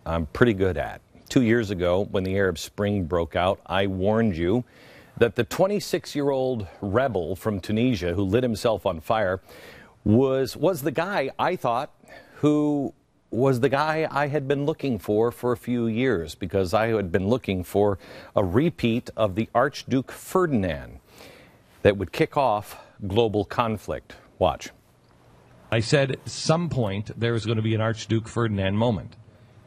I'm pretty good at. 2 years ago, when the Arab Spring broke out, I warned you that the 26-year-old rebel from Tunisia who lit himself on fire was the guy I thought who was the guy I had been looking for a few years, because I had been looking for a repeat of the Archduke Ferdinand that would kick off global conflict. Watch. I said at some point there is going to be an Archduke Ferdinand moment.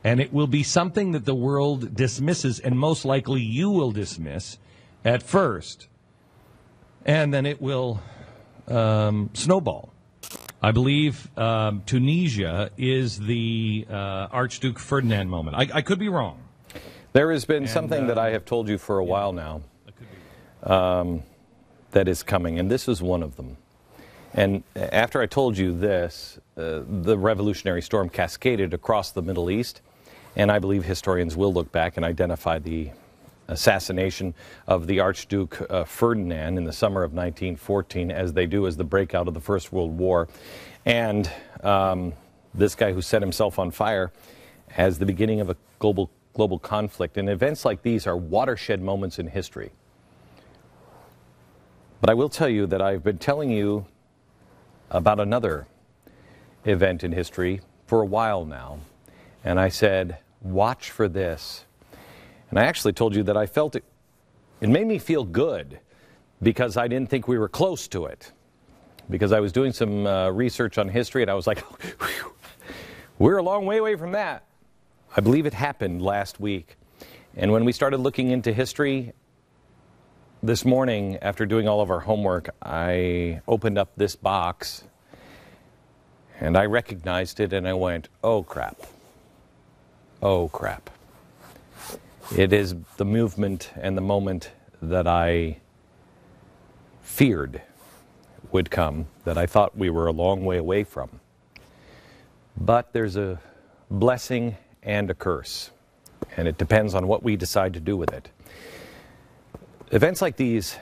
And it will be something that the world dismisses, and most likely you will dismiss at first. And then it will snowball. I believe Tunisia is the Archduke Ferdinand moment. I could be wrong. There has been something that I have told you for a while now that is coming, and this is one of them. And after I told you this, the revolutionary storm cascaded across the Middle East, and I believe historians will look back and identify the assassination of the Archduke Ferdinand in the summer of 1914, as they do as the breakout of the First World War. And this guy who set himself on fire as the beginning of a global conflict. And events like these are watershed moments in history. But I will tell you that I've been telling you about another event in history for a while now. And I said, watch for this. And I actually told you that I felt it made me feel good, because I didn't think we were close to it. Because I was doing some research on history, and I was like, we're a long way away from that. I believe it happened last week. And when we started looking into history this morning, after doing all of our homework, I opened up this box, and I recognized it, and I went, oh crap. Oh crap. It is the movement and the moment that I feared would come, that I thought we were a long way away from. But there's a blessing and a curse, and it depends on what we decide to do with it. Events like these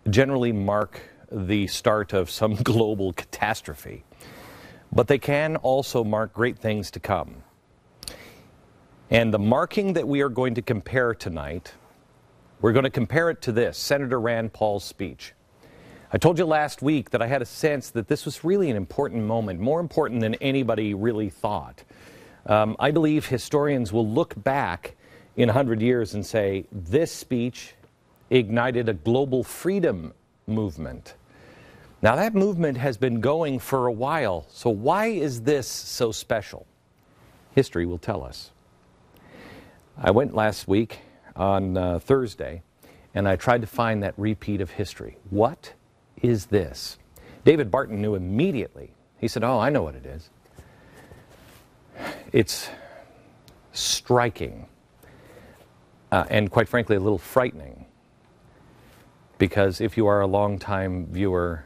generally mark the start of some global catastrophe, but they can also mark great things to come. And the marking that we are going to compare tonight, we're going to compare it to this, Senator Rand Paul's speech. I told you last week that I had a sense that this was really an important moment, more important than anybody really thought. I believe historians will look back in 100 years and say, this speech ignited a global freedom movement. Now, that movement has been going for a while, so why is this so special? History will tell us. I went last week on Thursday, and I tried to find that repeat of history. What is this? David Barton knew immediately. He said, oh, I know what it is. It's striking, and quite frankly, a little frightening. Because if you are a long-time viewer,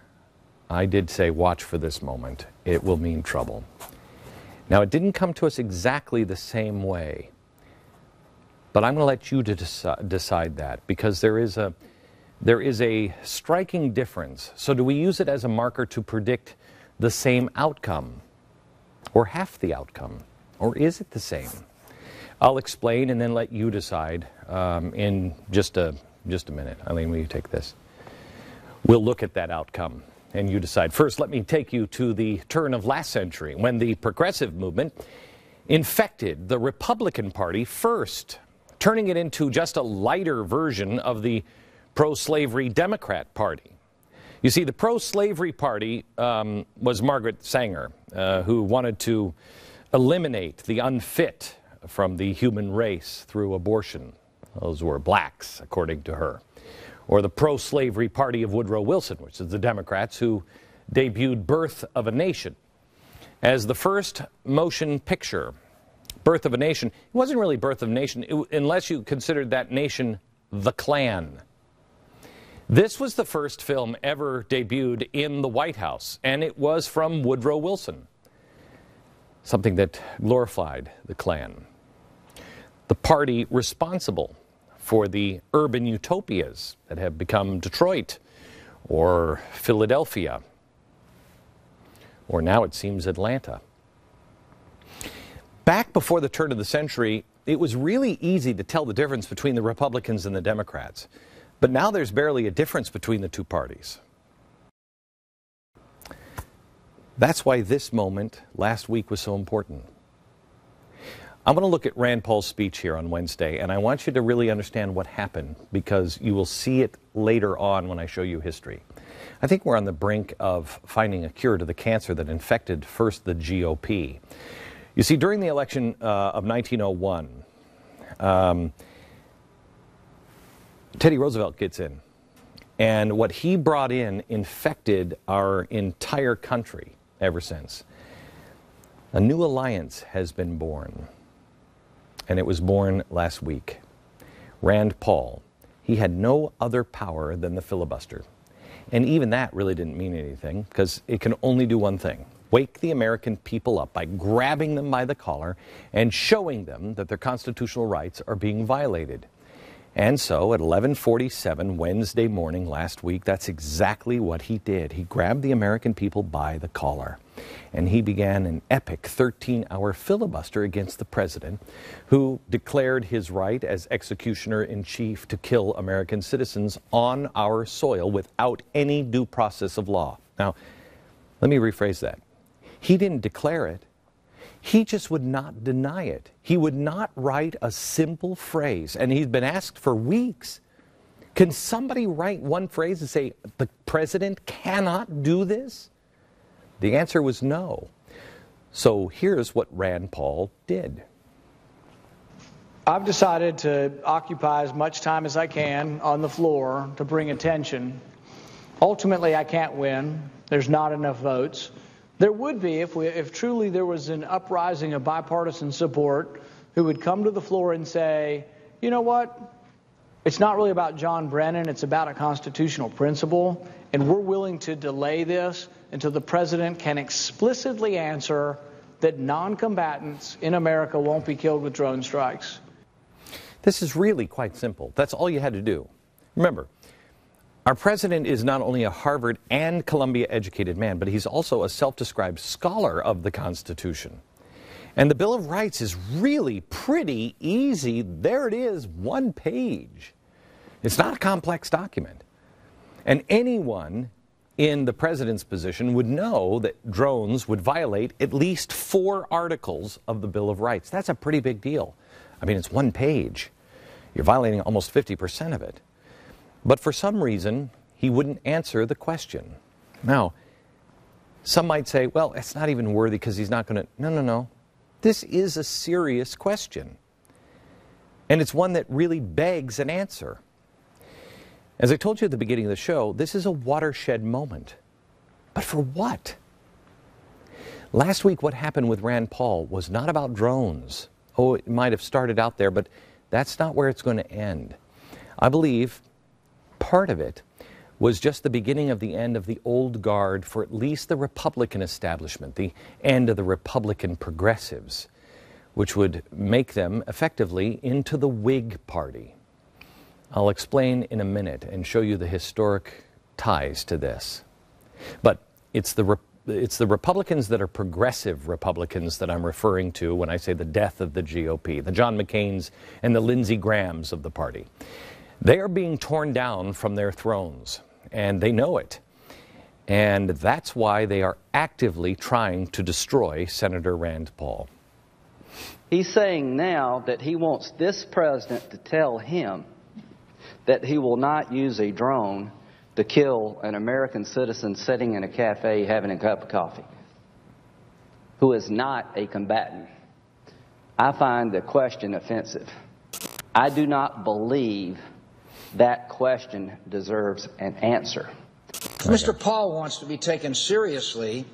I did say, watch for this moment. It will mean trouble. Now, it didn't come to us exactly the same way. But I'm going to let you decide that, because there is a striking difference. So do we use it as a marker to predict the same outcome, or half the outcome, or is it the same? I'll explain and then let you decide in just a minute. Eileen, will you take this? We'll look at that outcome, and you decide. First, let me take you to the turn of last century, when the progressive movement infected the Republican Party first, turning it into just a lighter version of the pro-slavery Democrat Party. You see, the pro-slavery party was Margaret Sanger, who wanted to eliminate the unfit from the human race through abortion. Those were blacks, according to her. Or the pro-slavery party of Woodrow Wilson, which is the Democrats, who debuted Birth of a Nation as the first motion picture. Birth of a Nation. It wasn't really Birth of a Nation, unless you considered that nation the Klan. This was the first film ever debuted in the White House, and it was from Woodrow Wilson, something that glorified the Klan. The party responsible for the urban utopias that have become Detroit or Philadelphia, or now it seems Atlanta. Back before the turn of the century, it was really easy to tell the difference between the Republicans and the Democrats. But now there's barely a difference between the two parties. That's why this moment last week was so important. I'm going to look at Rand Paul's speech here on Wednesday, and I want you to really understand what happened, because you will see it later on when I show you history. I think we're on the brink of finding a cure to the cancer that infected first the GOP. You see, during the election of 1901, Teddy Roosevelt gets in, and what he brought in infected our entire country ever since. A new alliance has been born, and it was born last week. Rand Paul, he had no other power than the filibuster. And even that really didn't mean anything, because it can only do one thing: wake the American people up by grabbing them by the collar and showing them that their constitutional rights are being violated. And so at 11:47 Wednesday morning last week, that's exactly what he did. He grabbed the American people by the collar, and he began an epic 13-hour filibuster against the president, who declared his right as executioner-in-chief to kill American citizens on our soil without any due process of law. Now, let me rephrase that. He didn't declare it. He just would not deny it. He would not write a simple phrase. And he's been asked for weeks, can somebody write one phrase and say, the president cannot do this? The answer was no. So here's what Rand Paul did. I've decided to occupy as much time as I can on the floor to bring attention. Ultimately, I can't win. There's not enough votes. There would be if truly there was an uprising of bipartisan support who would come to the floor and say, you know what, it's not really about John Brennan, it's about a constitutional principle, and we're willing to delay this until the president can explicitly answer that non-combatants in America won't be killed with drone strikes. This is really quite simple. That's all you had to do. Remember, our president is not only a Harvard and Columbia educated man, but he's also a self-described scholar of the Constitution. And the Bill of Rights is really pretty easy. There it is, one page. It's not a complex document. And anyone in the president's position would know that drones would violate at least 4 articles of the Bill of Rights. That's a pretty big deal. I mean, it's one page. You're violating almost 50% of it. But for some reason, he wouldn't answer the question. Now, some might say, well, it's not even worthy because he's not going to... No. This is a serious question. And it's one that really begs an answer. As I told you at the beginning of the show, this is a watershed moment. But for what? Last week, what happened with Rand Paul was not about drones. Oh, it might have started out there, but that's not where it's going to end. I believe part of it was just the beginning of the end of the old guard for at least the Republican establishment, the end of the Republican progressives, which would make them effectively into the Whig Party. I'll explain in a minute and show you the historic ties to this. But it's the Republicans that are progressive Republicans that I'm referring to when I say the death of the GOP, the John McCains and the Lindsey Grahams of the party. They are being torn down from their thrones, and they know it. And that's why they are actively trying to destroy Senator Rand Paul. He's saying now that he wants this president to tell him that he will not use a drone to kill an American citizen sitting in a cafe having a cup of coffee, who is not a combatant. I find the question offensive. I do not believe that question deserves an answer. If Mr. Paul wants to be taken seriously,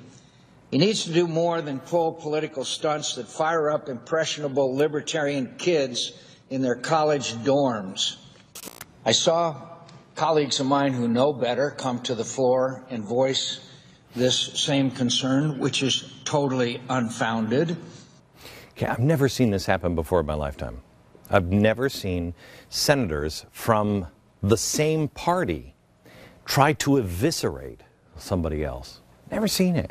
he needs to do more than pull political stunts that fire up impressionable libertarian kids in their college dorms. I saw colleagues of mine who know better come to the floor and voice this same concern, which is totally unfounded. Okay, I've never seen this happen before in my lifetime. I've never seen senators from the same party try to eviscerate somebody else. Never seen it.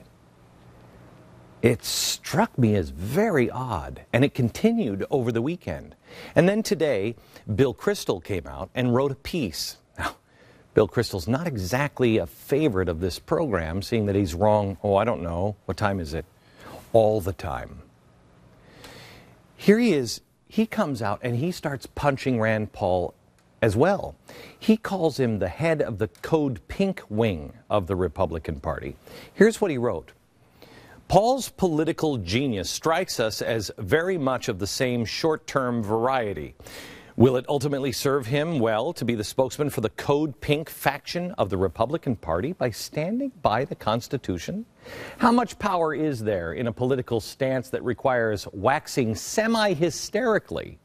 It struck me as very odd, and it continued over the weekend. And then today, Bill Kristol came out and wrote a piece. Now, Bill Kristol's not exactly a favorite of this program, seeing that he's wrong, oh, I don't know, what time is it? All the time. Here he is, he comes out and he starts punching Rand Paul as well. He calls him the head of the Code Pink wing of the Republican Party. Here's what he wrote. Paul's political genius strikes us as very much of the same short-term variety. Will it ultimately serve him well to be the spokesman for the Code Pink faction of the Republican Party by standing by the Constitution? How much power is there in a political stance that requires waxing semi-hysterically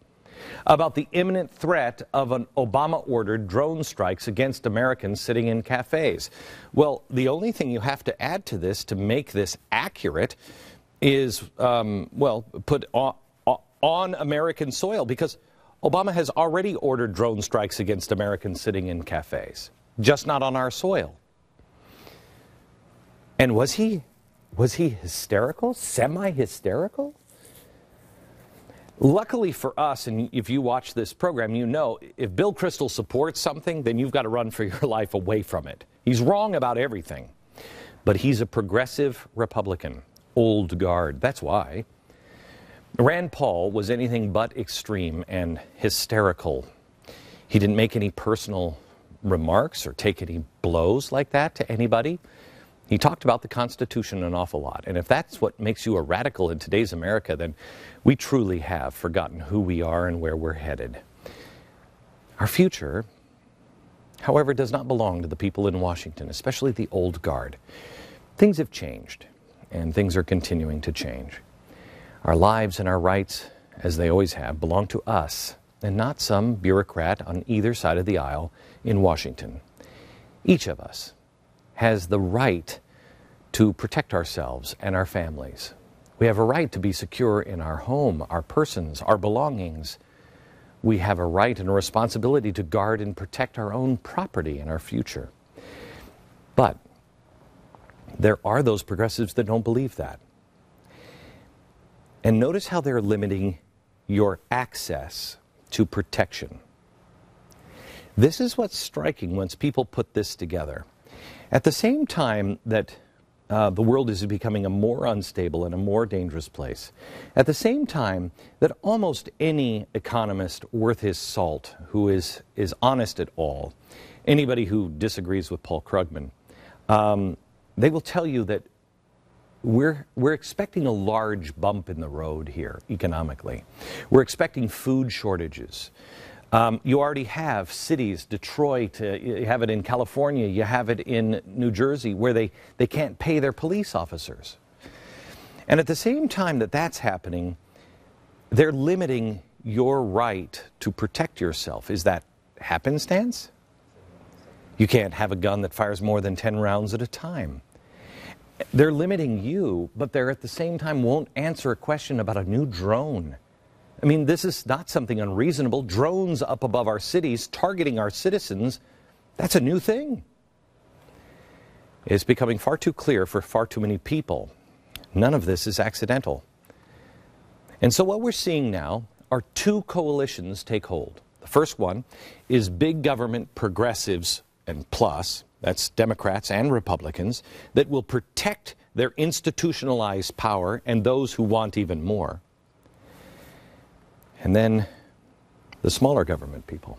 about the imminent threat of an Obama-ordered drone strikes against Americans sitting in cafes? Well, the only thing you have to add to this to make this accurate is, put on American soil, because Obama has already ordered drone strikes against Americans sitting in cafes, just not on our soil. And was he hysterical, semi-hysterical? Luckily for us, and if you watch this program, you know, if Bill Kristol supports something, then you've got to run for your life away from it. He's wrong about everything. But he's a progressive Republican, old guard. That's why. Rand Paul was anything but extreme and hysterical. He didn't make any personal remarks or take any blows like that to anybody. He talked about the Constitution an awful lot. And if that's what makes you a radical in today's America, then we truly have forgotten who we are and where we're headed. Our future, however, does not belong to the people in Washington, especially the old guard. Things have changed, and things are continuing to change. Our lives and our rights, as they always have, belong to us, and not some bureaucrat on either side of the aisle in Washington. Each of us has the right to protect ourselves and our families. We have a right to be secure in our home, our persons, our belongings. We have a right and a responsibility to guard and protect our own property and our future. But there are those progressives that don't believe that. And notice how they're limiting your access to protection. This is what's striking once people put this together. At the same time that the world is becoming a more unstable and a more dangerous place, at the same time that almost any economist worth his salt who is honest at all, anybody who disagrees with Paul Krugman, they will tell you that we're expecting a large bump in the road here economically. We're expecting food shortages. You already have cities, Detroit, you have it in California, you have it in New Jersey, where they can't pay their police officers. And at the same time that that's happening, they're limiting your right to protect yourself. Is that happenstance? You can't have a gun that fires more than 10 rounds at a time. They're limiting you, but they're at the same time won't answer a question about a new drone. I mean, this is not something unreasonable. Drones up above our cities targeting our citizens, that's a new thing. It's becoming far too clear for far too many people. None of this is accidental. And so what we're seeing now are two coalitions take hold. The first one is big government progressives and plus, that's Democrats and Republicans, that will protect their institutionalized power and those who want even more. And then the smaller government people.